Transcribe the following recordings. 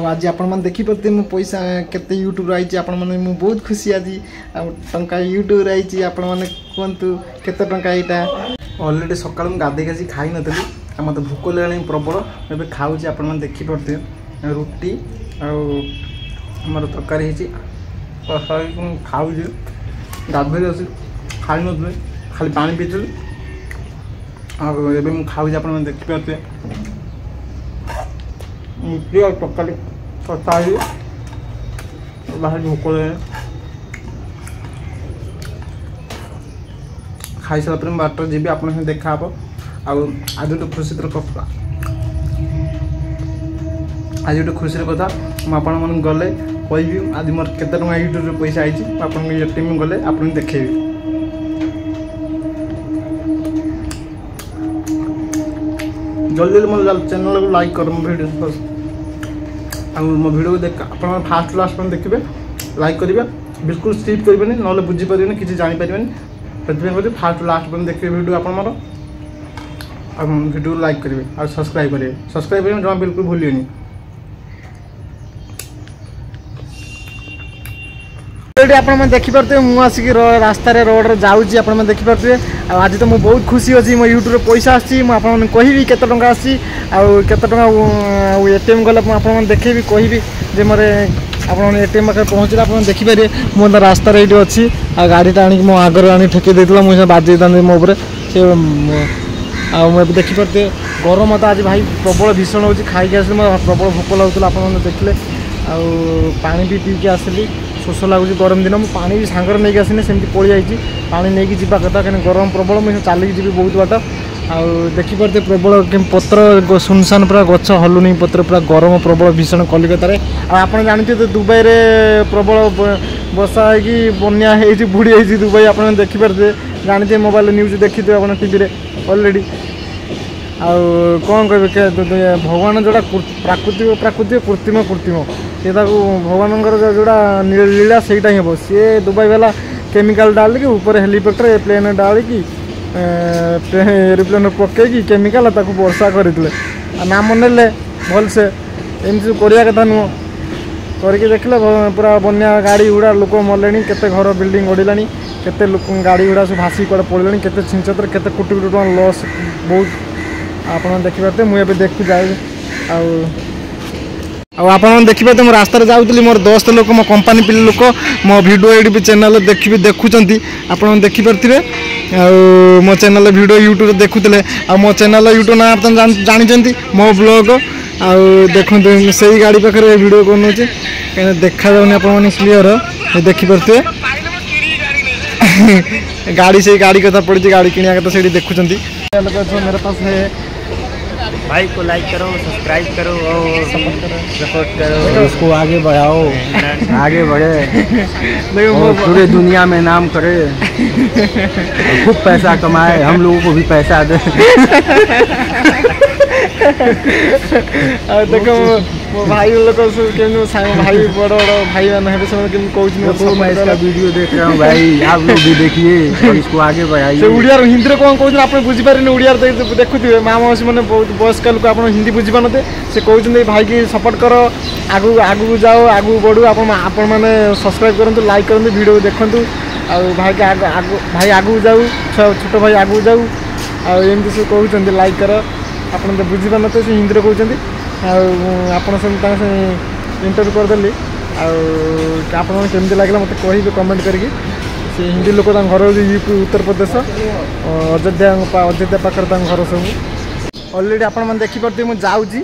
आज आपण देखिपे मो पैसा केते यूट्यूब आई आपने बहुत खुशी आज टंका यूट्यूब आई आपने कहतु केते टंका यहाँ अलरेडी सका गाधे आसी खाई नी मत भोक लगे प्रबल ए खाऊँ आप देखिपे रुटी आमर तरकारी खाऊ गाधे खाई नी खाली पानी पीती आगे खाऊँ आप देखिपे रुटी और तरकारी तरकारी बाहर भोक लगे खाई सारा बाटर जी आप देखा आज गोटे खुशी आज गोटे खुशी कथा मुझे गले कहि आज मोर केते टंका यूट्यूब पैसा आई आपको एटीएम गले आप देखेबी जल्दी मो चैनल को लाइक कर वीडियो मो वीडियो को देख आप फास्ट लास्ट में देखिए लाइक करेंगे बिल्कुल स्किप करेंगे ना बुझीपारे किसी जापर से फास्ट लास्ट में देखिए वीडियो आप वीडियो लाइक करेंगे और सब्सक्राइब करेंगे जमा बिल्कुल भूलिए आप देखिपे मुझे आसिक रास्तार रोड जाऊँगी आप देखिपे आज तो मुझे बहुत खुशी अच्छी मो यूट्यूब पैसा आसी मुझे कहबी केते टंका आसी केते टंका एटीएम गले आप देखेबी कहबी जे मोर आप एटीएम पाखे पहुँचले आप देखिपारे मुझे रास्तार ये अच्छी गाड़ीटा आनी मो आगे आनी ठेक देता मुझे बाजे मो उपर से मुझे देखिपे गरम तो आज भाई प्रबल भीषण हो खाई आस प्रबल भोक लगुला आप देखले पानी भी पीके आसली शोष लगुच गरम दिन मुझे पानी भी सांगर नहीं आसनी सेमती पड़ी जाइए पानी नहीं जावा कथा कहीं गरम प्रबल मुझे चलिक जी बहुत बाट देखिपे प्रबल पत्र सुनसान पूरा गच हलुनी पत्र पूरा गरम प्रबल भीषण कलिकतार आप जानते दुबई में प्रबल बसा है बन्या बुड़ी दुबई आप देखिपे जानते जानते मोबाइल न्यूज देखी थे आप टीवी अलरेडी कौन कहे भगवान जोड़ा प्राकृतिक प्राकृतिक कृत्रिम कृत्रिम सी भगवान जोड़ा लीला से हम सी दुबई वाला केमिकल डाल के ऊपर हेलीकॉप्टर प्लेन डाल की एरोप्लेन पकईकि केमिकल वर्षा करते नाम ने भलसे एमती करिया कथा नुह करके देखले पूरा बन्या गाड़ी गुड़ा लोक मरले केते घर बिल्डिंग गड़िला केते गाड़ी गुड़ा सब भासी कड़े पड़े केते छिंचतर केते कोटी कोटी टका लॉस बहुत आप देखिपे मुझे देखू जाए आप देखिए मो रास्तार जाऊँगी मोर दोस्त लोक मो कंपानी पिले लोक मो वीडियो ये भी चैनल देखिए देखुं आप देखिपे मो चैनल वीडियो यूट्यूब देखुले मो चैनल यूट्यूब ना आप जानते मो ब्लॉग देखो से गाड़ी पाखे वीडियो बनाऊँ कहीं देखा जाऊनी आप क्लीयर देखिपे गाड़ी से गाड़ी कथा पड़ी गाड़ी किनिया कथा से देखुं मेरे पास है भाई को लाइक करो सब्सक्राइब करो और सपोर्ट करो उसको आगे बढ़ाओ आगे बढ़े और पूरे दुनिया में नाम करे खूब पैसा कमाए हम लोगों को भी पैसा दे देखो मो भाई लोग भाई बड़ बड़ भाई मैंने कहूँ मैं इसका वीडियो देख रहा हूँ भाई आप लोग भी देखिए और इसको आगे बढ़ाइए उड़िया हिंदी कौन कहते आप बुझीपारे उड़िया देखुए माँ मौसी मैंने बहुत वयस्क लोक आप हिंदी बुझीपारे से कहते भाई की सपोर्ट कर आगू आगू जाओ आगू बढ़ू आप मैंने सब्सक्राइब करूँ लाइक करूँ वीडियो देखूँ भाई के भाई आगू जाऊ छोट भाई आगू जाऊ आमती सब कहते लाइक कर आप बुझीपार न से हिंदी कहते आप इंटरव्यू करदेली आप केमती लगे मत कहे कमेंट करके से हिंदी लोक घर यूपी उत्तर प्रदेश अयोध्या पाखे घर सब अलरेडी आप देखिपे मुझे जाऊँगी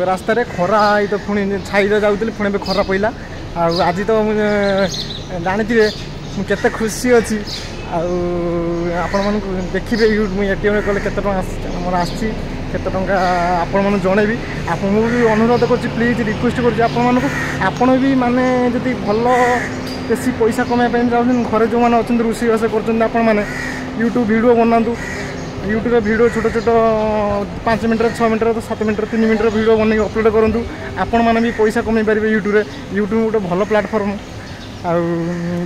रास्तार खरा तो पुणी छाई जाऊँगी पुणी खरा पड़ा आज तो जानी मुझे खुशी अच्छी आप देखिए एटीएम कले केते मोर आसी केते टंका आपण मन जणेबी आप भी अनुरोध कर प्लीज रिक्वेस्ट कर भी माने जदि भल बेसी पैसा कमाई चाहते घरे जो मैंने अच्छा रोषेईबास कर यूट्यूब वीडियो बनातु यूट्यूब वीडियो छोट छोट 5 minute 6 minute 7 minute 3 minute video बन अपलोड करूँ आपण मैंने भी पैसा कमाई पारे यूट्यूब यूट्यूब गोटे भल प्लाटफर्म आ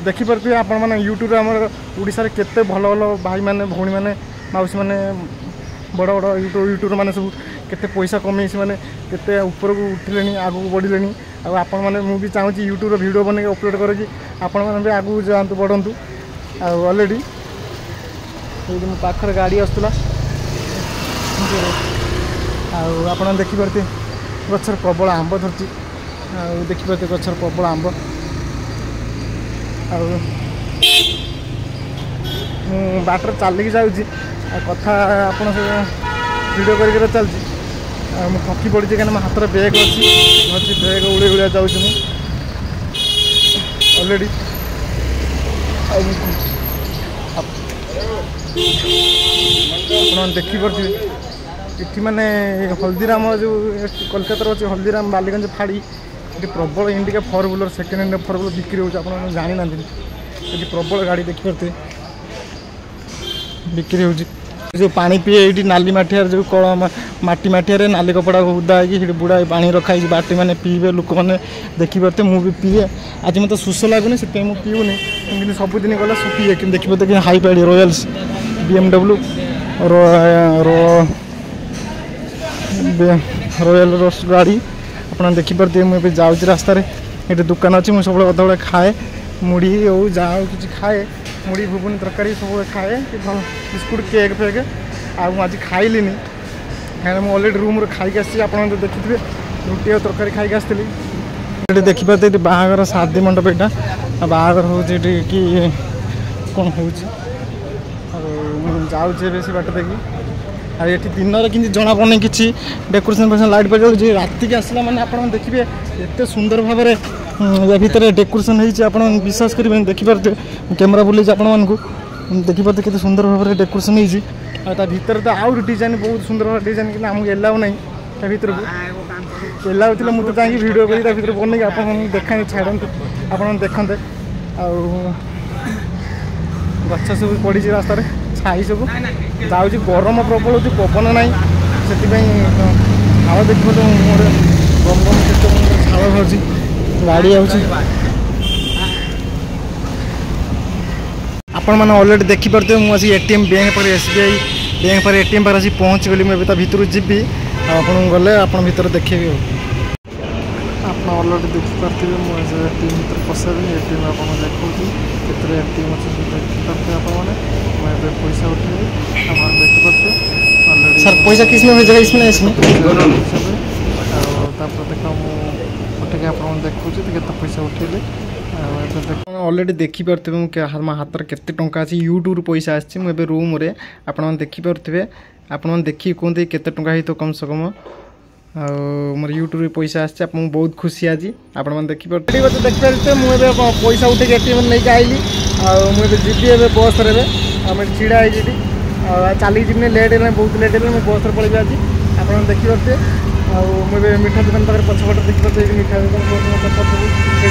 देखिपे आपण मैंने यूट्यूब आम ओडिशा केते भल भल भाई मैंने भौणी मैंने मौसी मैंने बड़ बड़ यूट्यूबर मैंने सब केते पैसा कमे से मैंने केते ऊपर को उठिले आगू बढ़िले आपण मैंने मुझे चाहूँगी यूट्यूब वीडियो बन अपलोड करके आपण मैंने भी आगू जातु बढ़ंतु ऑलरेडी ये मो पाखर गाड़ी आसला आप देखिपे गचर प्रबल आंब धरती देखिपे गचर प्रबल आंब बाटर चलिकी जाऊँगी कथा आपन वीडियो कर चलती मुझे थकी पड़ी कहीं मो हाथ बैग अच्छी बैग उड़े उड़ा जाऊँ ऑलरेडी आप देखिपे ये मैंने हल्दीराम जो कोलकाता अच्छे हल्दीराम बालीगंज फाड़ी ये प्रबल indica 4 wheeler second hand 4 wheeler बिक्री हो जानी ना ये प्रबल गाड़ी देखिपे बिक्री हो जो पानी पीए ये नाली मटियार जो कल मटी मटिया नाली कपड़ा उदा है बुढ़ा पानी रखाई बाटी मैंने पीबे लोक मैंने देखिपे मुझे पीए आज मत शोष लगुनि से मुझे पीऊनी कि सबुदिन गला सब पीए कि देखिए तो हाई पाइड रॉयल्स BMW रॉयल रोस गाड़ी अपना देखिपे मुझे जाऊँगी रास्त ये दुकान अच्छी मुझे सब अधा बड़ा खाए मुढ़ी हो जहाँ कि खाए मुढ़ी घुगुनी तरकारी सब खाए कि बिस्कुट केक फेक आज खाइली कहीं मुझे अलरेडी रूम खाई आसी आप देखिए रुटी और तरकारी खाई आसती देखिपे ये बाहागर शादी मंडप यहाँ बाहागर हो कि कौन हो जाऊे से बाट देखी ये दिन कि जना पड़े कि डेकोरेशन फेसन लाइट पर जाऊँगी राति की आसला मैंने आप देखिए एत सुंदर भाव या भितर डेकोरेशन होती विश्वास करेंगे देखिपे कैमेरा बुले आपण देखिपे केते सुंदर भाव में डेकोरेशन होता भितर तो आउ डिजाइन बहुत सुंदर भाव डिजाइन कि आमको एलाउ ना भर को एलाउ थे मुझे चाहिए वीडियो कर बनई आप देखा छाड़ते आप देखते गच सब पड़ी रास्त छाई सब जाऊँगी गरम प्रबल हो पवन ना से हावा देखिए मोर गम गम के छाल बाहर गाड़ी आपण मैंने अलरेडी देखिपे मुझे ATM बैंक पर SBI बैंक पर ATM पर आसी पहुँच गली मुझे भितर जी आप गले आप भर देखेबी आप अलरेडी देखिपे मुझे ATM भर पशेबी ATM आप देखी केतरे ATM अच्छे देखिपे आपने पैसा उठेबी आप देखिपे अलरेडी सर पैसा किस में भेजा इसमें इसमें देख उठे आप देखुचे तो पैसा उठेले अलरेडी देखिपे मो हाथ केते टंका अच्छी यूट्यूब पैसा आसी मुझे रूम रे आप देखिपे आप देखिए कहते केते टंका ही तो कम से कम मोर यूट्यूब पैसा आसी आप बहुत खुशी आज आप देखिपे देखिपे मुझे पैसा उठे ATM नहीं आइली मुझे जीबी बस रे छिड़ा है चली जी लेट है बहुत लेट है बस पलि आज आप देखिपे मुझे मिठा दुकान पाखे पछपटे देखिए मिठा दुकान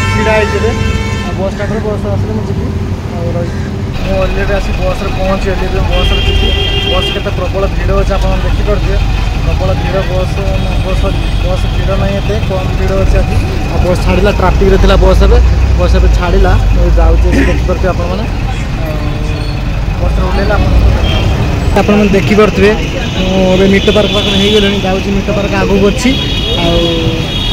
छिड़ा है बस स्टार्ट बस आस जी अलरेडी आसी बस पहुँची बस जी बस के प्रबल भिड़ अच्छे आप देखिपे प्रबल भिड़ बस बस बस भिड़ ना ये कम भिड़ अच्छे आज बस छाड़ा ट्राफिक रे थिला बस ए छाड़ा जाऊँगी देखिपे आप बस ओल्ला आप देखिपे मिट पार्क पाखे हो गले जाऊँगी मिट पार्क आगू अच्छी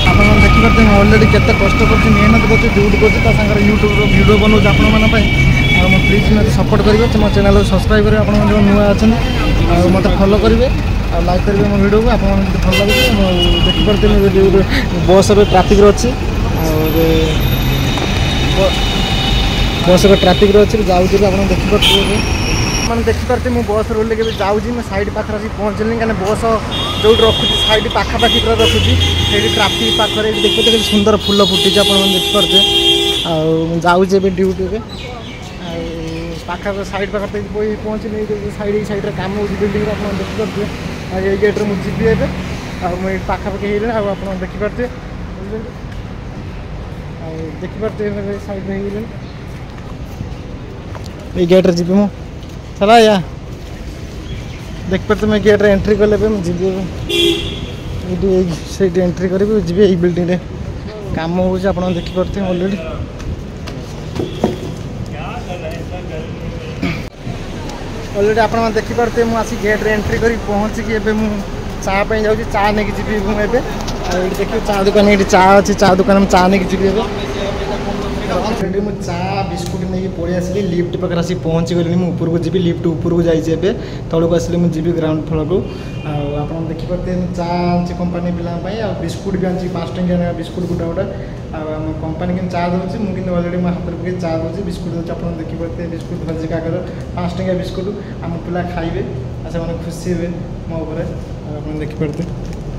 आप देखिपे अलरेडी केते कष्ट कर मेहनत कर यूट्यूब वीडियो बनाऊँ आप प्लीज मत सपोर्ट करेंगे मो चैनल सब्सक्राइब करेंगे आप जो नुआ अच्छा मत फॉलो करेंगे और लाइक करेंगे मो वीडियो को आप भल लगे देखिपे बस ट्राफिक अच्छी बस ट्राफिक अच्छी जाऊँगी आप देखिपे मैंने देखिपे मुझे बस रोल के जाऊँगी मैं साइड पाखे आसी पहुँचली कहीं बस जो रखुची साइड पाखापाखि पूरा रखुची ये ट्राफिक पाखे देखिए सुंदर फूल फुटी आप देखिपे जाऊँगी ड्यूटी में पाखा साइड पाखे पहुँचली साइड कम हो बिल्डिंग आप देखिपे ये गेट्रे मुझे जीबी ए पाखापाखि आप देखिपे देखिपे साइड में ये गेट्रे जीबी मु चला या देखिपे तुम गेट्रे एंट्री कले जी से एंट्री करी जी यही बिल्डिंग रे काम हो देखिपे अलरेडी अलरेडी आप देखिपे मुझे गेट्रे एंट्री कर पहुँचिकी एवं चा जाऊँगी चा नहीं जी मुझे देखिए चा दुकान ये चा अच्छी चा दुकान में चा नहीं जी मुझे चा बिस्कुट नहीं पलि आसली लिफ्ट पाखे आसी पहुँची गली मुझे ऊपर को जी लिफ्ट ऊपर को जाइए तौक आसली मुझे जी ग्राउंड फ्लोर को आप देखिपे चा आनी कंपानी पिलाई आ बिस्कुट भी आनी 5 टंकिया बिस्कुट गोटा गोटा आम कंपानी कि चा दूसरी मुझे अलरेडी मो हाथ पकड़ चा दूसरी बिस्कुट दूसरी आप देखिपे बिस्कुट भाजी कागज 5 टंकिया बिस्कुट आम पिला खाइबे से खुशी हे मो आप देखिपे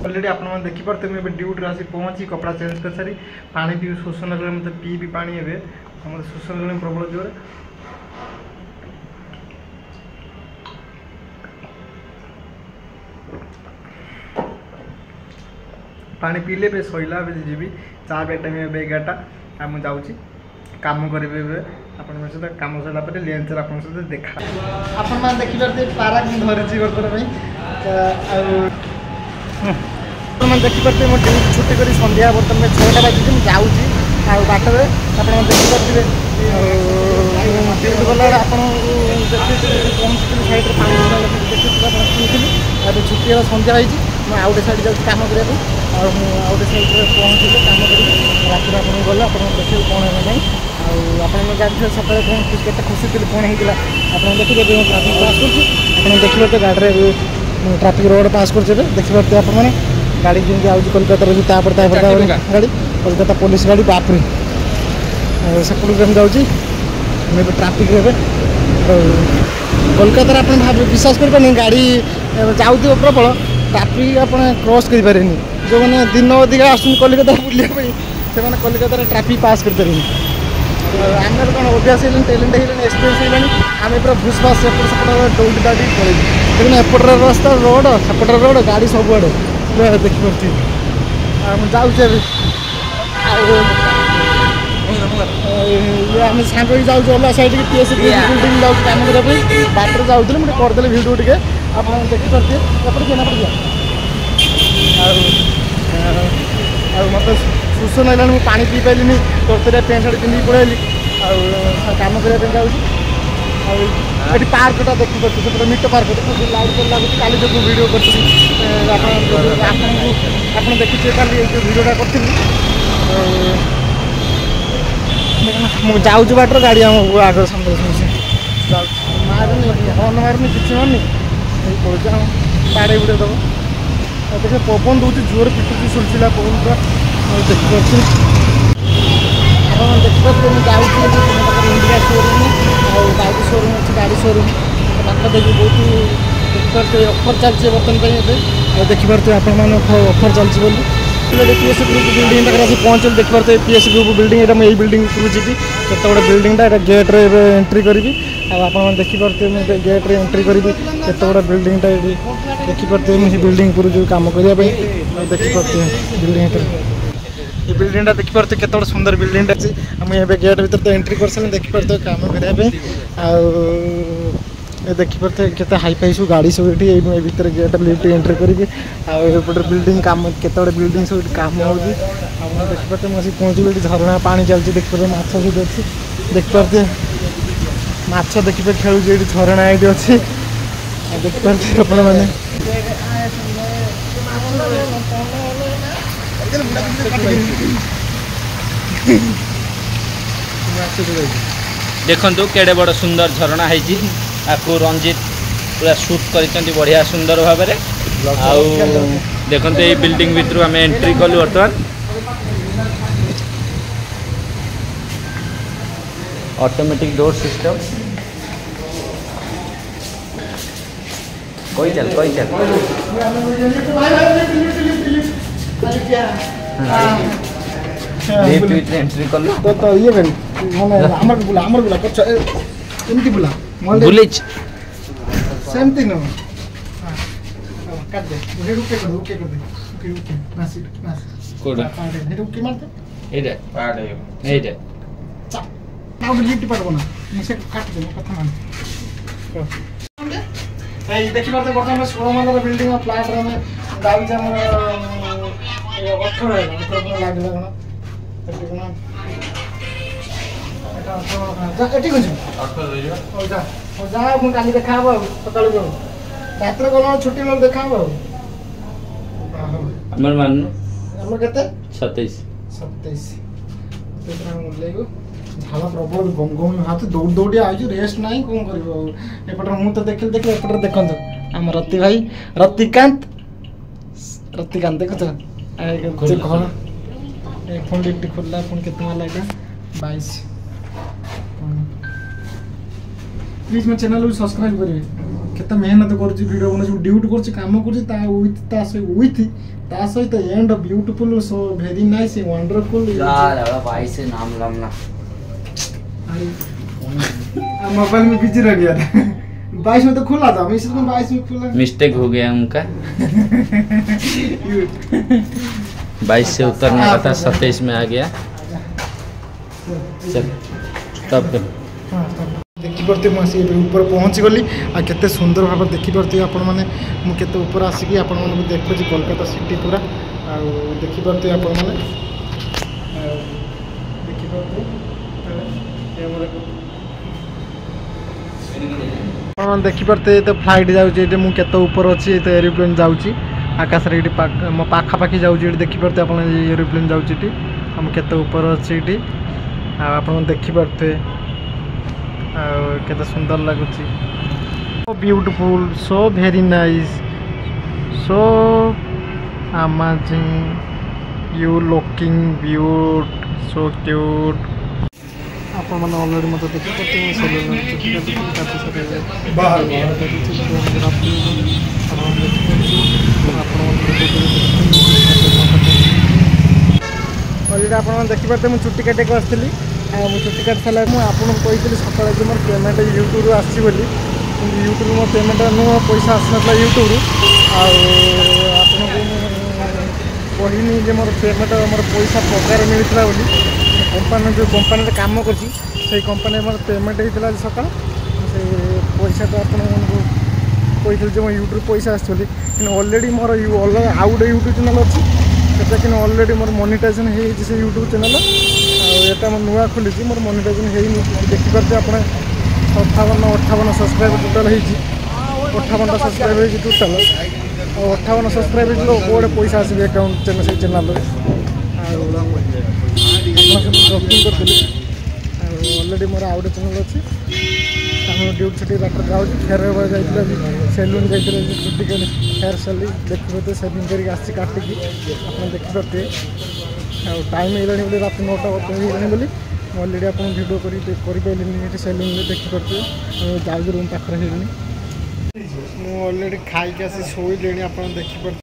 अलरेडी आप देखिपे मुझे ड्यूटी आसी पहुँची कपड़ा चेंज कर सारी पानी पी शोषण मतलब पी भी पानी हे मतलब शोषण प्रबल जोर पानी पीले पे सैला जी चा बेटा में 11टा आ मुझे जाऊँगी काम करें आपण सहित कम सरला लेंस आप सहित देखा आपण देखिपे पारा धरी बर्तमान आप देखिपे मो ड्यूटी छुट्टी कर सन्ध्या बर्तमान 6टा बाजी मुझे जाऊँगी बाटर आप देखिपे ड्यूटी गला आप पहुँची साइड देखी अब छुट्टी सन्ध्या होती मैं आउटे साइड जाऊँ कम करने आउटे साइड पहुँचले कम कर रात आप गले आप देखिए कौन है ना आप जानते सकाले कौन के खुशी थी कौन होता आप देखिए ट्राफिक पास कर देखिए तो गाड़ी ट्राफिक रोड पास कर देखिए आप गाड़ी जमी आज कोलकाता गाड़ी कोलकाता पुलिस गाड़ी बापरे सेपट जाऊँगी मुझे ट्राफिक कोलकाता आप भाव विश्वास करें गाड़ी जाऊँ प्रबल ट्राफिक आप क्रॉस करें जो मैंने दिन अधिका आस कोलकाता बुलापी से कोलकाता ट्राफिक पास करें आम कौन अभ्यास टैलेंट एक्सपीरियंस है आम पूरा भूसभास सेपट सेपट दौड़ी दाड़ी पड़े लेकिन एपटर रास्ता रोड सेपटर रोड गाड़ी सबुआड़े पूरा देखिपी जाऊे आम सांग जाऊँ अलग साइड की पीएस बिल्डिंग जाऊँ कम करने बाटर जाऊँ मुझे करदे भिडियो टे आप देखिपे एपटे केनापटे मत शोष ना मुझे पा पी पारे तोर पेंट सार्ट पिंधिक पड़ेली कम करने जाऊँगी पार्कटा देखिए मिट पार्क लाइट लगुच काली जो वीडियो कर देखिए कल जो वीडियोटा करी मुझे जाऊँ बाटर गाड़ी आम आग सामने मारनी हर्न मारनी कि मारनी पड़े पाड़े उड़े दब देखिए पवन दूसरी जोर पिटुची सुलसिला पवन पूरा देखिए आप देखिए जाऊँगी इंडिया शोरूम और बाइक शोरूम अच्छी गाड़ी शोरूम पाख देखिए बहुत देखिए अफर चलती बर्तमान देखिपे आप अफर चलती पीएस ग्रुप बिल्डिंग पाखे आसी पहुँचे देखिपे पीएस ग्रुप बिल्डिंग ये यही बिल्डिंग उपरू जी केत गुड़ा बिल्डिंगटा गेट्रे एंट्री करी आप देखिपे मुझे गेट्रे एंट्री करी केत गुड़ा बिल्डिंगटा ये देखिपे मुझे बिल्डिंग उपरू जो कम करने देखिपे बिल्डिंग ये बिल्डिंगटा देखिपे केत सुंदर बिल्डिंगटा अच्छी मुझे गेट भर तो एंट्री कर सारे देखिपे कम करने देखिपे केते हाई फाई सब गाड़ी सब ये भितर गेट लिफ्ट एंट्री करी आउटे बिल्डिंग कम केत बिल्डिंग सब कम हो देखिपे मुझे पहुँची झरना पानी चलती देखिपे माछ सब अच्छी देखिपे माछ देखिपे खेलु ये झरना ये अच्छी देखिपे आपण मैंने देखु केड़े बड़ सुंदर झरणा है आपको रंजित पूरा शूट कर बढ़िया सुंदर भाव में देखते ये बिल्डिंग भितर आम एंट्री कलु बर्तमान ऑटोमेटिक डोर सिस्टम कोई चल लिफ्ट एंट्री कलु तो ये माने हमर बुला एमती बुला बुलेज सेमती न काट दे मुझे रुके कर दे नासी कोडा हे रुके मारते एडे पाडे एडे चा नाउ लिफ्ट पाडबो ना मुझे काट दे कथा मान ए देखि परते बर्तमान 16 मंजिला बिल्डिंग फ्लैट रे में दाऊ जे हमर 18 है मतलब लागला ना देखि ना एटा तो जा एटी गजु 18 रहियो ओ जा ହଉ ଯାଅ ମୁଁ କାଲି ଦେଖା ହବ ଆଉ ସକାଳୁ ଯାଉ ରାତିରେ ଗଲା ଛୁଟି ବେଳେ ଦେଖା ହବ ଆଉ ଆମର ମାନ ଆମର କେତେ 27 ଓହ୍ଲେଇବୁ ଝାଳ ପ୍ରବଳ ଗମ ଗମ ହାତ ଦୌଡ଼ି ଦୌଡ଼ି ଆଉଛୁ ରେଷ୍ଟ ନାହିଁ କ'ଣ କରିବ ଆଉ ଏପଟରେ ମୁଁ ତ ଦେଖିଲି ଏପଟରେ ଦେଖନ୍ତୁ ଆମ ରତି ଭାଇ ରତିକାନ୍ତ ଦେଖୁଛ ଘର ପୁଣି ଡିପ୍ଟି ଖୋଲିଲା ପୁଣି କେତେ ହେଲା ଏଇଟା 22 प्लीज ମୋ ଚ୍ୟାନେଲ କୁ ସବସ୍କ୍ରାଇବ କରିବେ କେତେ ମେହନତ କରୁଛି ଭିଡ଼ିଓ ବନଉଛି ଡ୍ୟୁଟି କରୁଛି କାମ କରୁଛି ତା ସହିତ and beautiful so very nice wonderful यार भाई से नाम लमना मोबाइल में बिजी रह गया था 22 में तो खुला था मैं इसलिए 22 में खुला मिस्टेक हो गया उनका 22 से उतरने का था 27 में आ गया चल तब देखिपे मुझे ऊपर पहुँची गली आ केते सुंदर भाव देखिपे आपण मैंने मुझे ऊपर आसिकी आपण मानक देखुची कोलकाता सिटी पूरा देखिपे आपण मैंने देखिपे तो फ्लाइट जाऊँगी मुझे ऊपर अच्छी तो एरोप्लेन जाऊँगी आकाश मो पाखापाखि जाऊँगी देखिपे आप एरोप्लेन जाऊँगी केते ऊपर अच्छी आप देखिपे केते सुंदर लगुच so beautiful so very nice so amazing you looking beaut so cute आपण मैंने ऑलरेडी मत देखिए अलरेडी आप देखिपे मुझे चुट्टी काटे को आसती मुझे चुट्टी काट सारा मुझे कही सकाल जो मोर पेमेंट यूट्यूब आसी यूट्यूब मो पेमेंट नुह पैसा आसना यूट्यूब कहनी जे मोर पेमेंट मोर पैसा पगार मिलता बोली कंपानी जो कंपानी काम कर कंपानी मोर पेमेंट होता सकाल से पैसा तो आपको कही मो यूट्यूब पैसा आसली अलरेडी मोर आउ गोटे यूट्यूब चैनल अच्छी कि अलरेडी मोर मोनिटाइजेशन से यूट्यूब चैनल आटा मैं नुआ खोली मोर मोनिटाइजेशन है देखिपे आप 58 सब्सक्राइबर टोटाल होती 58 सब्सक्राइब हो टोटाल 58 सब्सक्राइब गोटे पैसा आस अकाउंट चैनल से चैनल जॉगिंग करी अलरेडी मोर आउ गोटे चैनल अच्छी ड्यूटी छुट्टी बाटर जाऊँ फेर जाइए सेलून जाइए छुट्टी हेयर सैलून देखिए तो सेविंग करके आसी काटिकी आप देखिपे टाइम है रात 9टा होगा बोली अलरेडी आप भिडियो करें सेलून देखिपे जाऊँ रूम पाखे मुझे अलरेडी खाई आसी शोले आप देखिपे